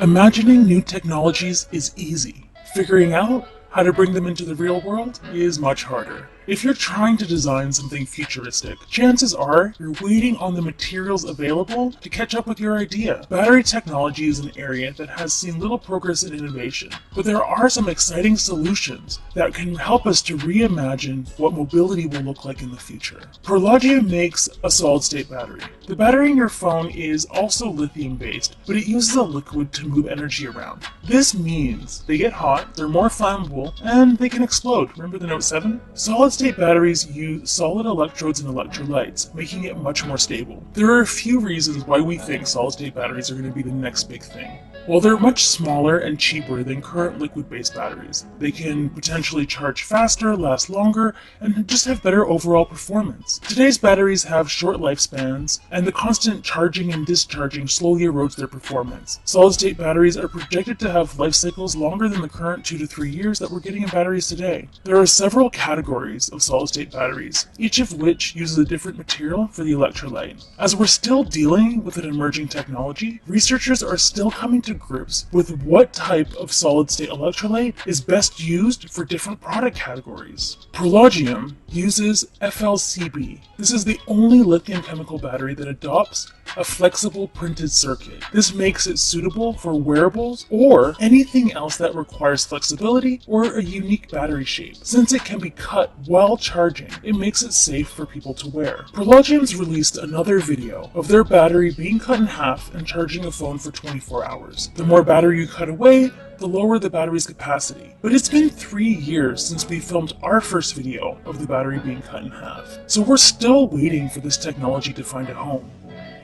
Imagining new technologies is easy. Figuring out how to bring them into the real world is much harder. If you're trying to design something futuristic, chances are you're waiting on the materials available to catch up with your idea. Battery technology is an area that has seen little progress in innovation, but there are some exciting solutions that can help us to reimagine what mobility will look like in the future. Prologium makes a solid-state battery. The battery in your phone is also lithium-based, but it uses a liquid to move energy around. This means they get hot, they're more flammable, and they can explode. Remember the Note 7? Solid-state batteries use solid electrodes and electrolytes, making it much more stable. There are a few reasons why we think solid-state batteries are going to be the next big thing. While they're much smaller and cheaper than current liquid-based batteries, they can potentially charge faster, last longer, and just have better overall performance. Today's batteries have short lifespans, and the constant charging and discharging slowly erodes their performance. Solid-state batteries are projected to have life cycles longer than the current 2 to 3 years that we're getting in batteries today. There are several categories of solid-state batteries, each of which uses a different material for the electrolyte. As we're still dealing with an emerging technology, researchers are still coming to grips with what type of solid-state electrolyte is best used for different product categories. Prologium uses FLCB. This is the only lithium chemical battery that adopts a flexible printed circuit. This makes it suitable for wearables or anything else that requires flexibility or a unique battery shape. Since it can be cut while charging, it makes it safe for people to wear. Prologium's released another video of their battery being cut in half and charging a phone for 24 hours. The more battery you cut away, the lower the battery's capacity. But it's been 3 years since we filmed our first video of the battery being cut in half, so we're still waiting for this technology to find a home.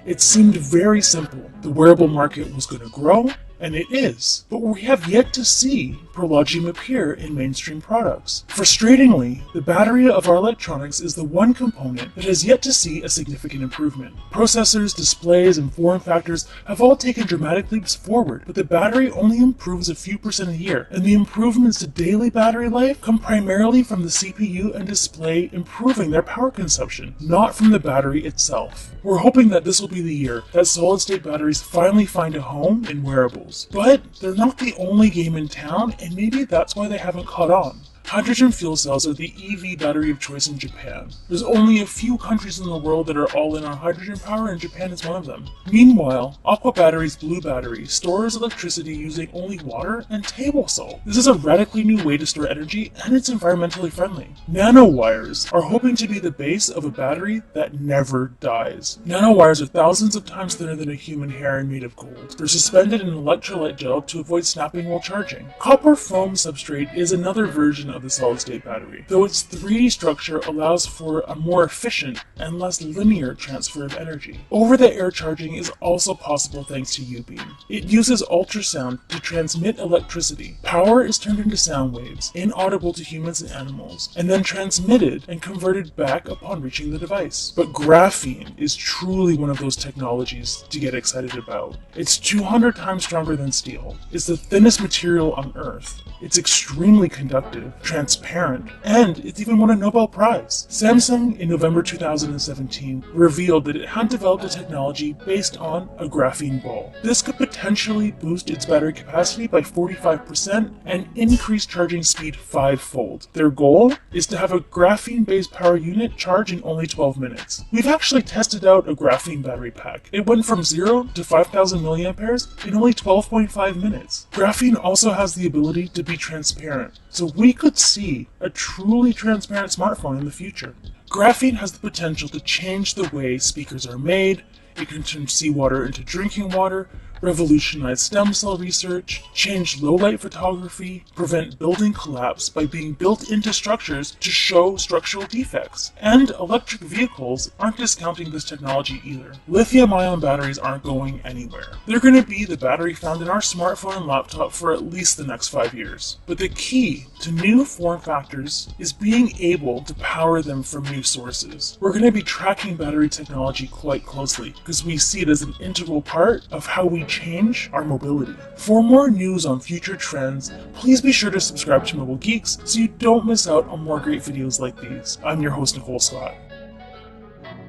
It seemed very simple. The wearable market was going to grow, and it is, but we have yet to see Prologium appear in mainstream products. Frustratingly, the battery of our electronics is the one component that has yet to see a significant improvement. Processors, displays, and form factors have all taken dramatic leaps forward, but the battery only improves a few % a year, and the improvements to daily battery life come primarily from the CPU and display improving their power consumption, not from the battery itself. We're hoping that this will be the year that solid-state batteries finally find a home in wearables. But they're not the only game in town, and maybe that's why they haven't caught on. Hydrogen fuel cells are the EV battery of choice in Japan. There's only a few countries in the world that are all in on hydrogen power, and Japan is one of them. Meanwhile, Aqua Battery's Blue Battery stores electricity using only water and table salt. This is a radically new way to store energy, and it's environmentally friendly. Nanowires are hoping to be the base of a battery that never dies. Nanowires are thousands of times thinner than a human hair and made of gold. They're suspended in an electrolyte gel to avoid snapping while charging. Copper foam substrate is another version of the solid-state battery, though its 3D structure allows for a more efficient and less linear transfer of energy. Over-the-air charging is also possible thanks to U-beam. It uses ultrasound to transmit electricity. Power is turned into sound waves, inaudible to humans and animals, and then transmitted and converted back upon reaching the device. But graphene is truly one of those technologies to get excited about. It's 200 times stronger than steel. It's the thinnest material on Earth. It's extremely conductive, transparent, and it's even won a Nobel Prize. Samsung in November 2017 revealed that it had developed a technology based on a graphene ball. This could potentially boost its battery capacity by 45% and increase charging speed 5-fold. Their goal is to have a graphene-based power unit charge in only 12 minutes. We've actually tested out a graphene battery pack. It went from 0 to 5,000 milliamperes in only 12.5 minutes. Graphene also has the ability to be transparent, so we could see a truly transparent smartphone in the future. Graphene has the potential to change the way speakers are made. It can turn seawater into drinking water, revolutionize stem cell research, change low-light photography, prevent building collapse by being built into structures to show structural defects. And electric vehicles aren't discounting this technology either. Lithium-ion batteries aren't going anywhere. They're going to be the battery found in our smartphone and laptop for at least the next 5 years. But the key to new form factors is being able to power them from new sources. We're going to be tracking battery technology quite closely because we see it as an integral part of how we change our mobility. For more news on future trends, please be sure to subscribe to Mobile Geeks so you don't miss out on more great videos like these. I'm your host, Nicole Scott.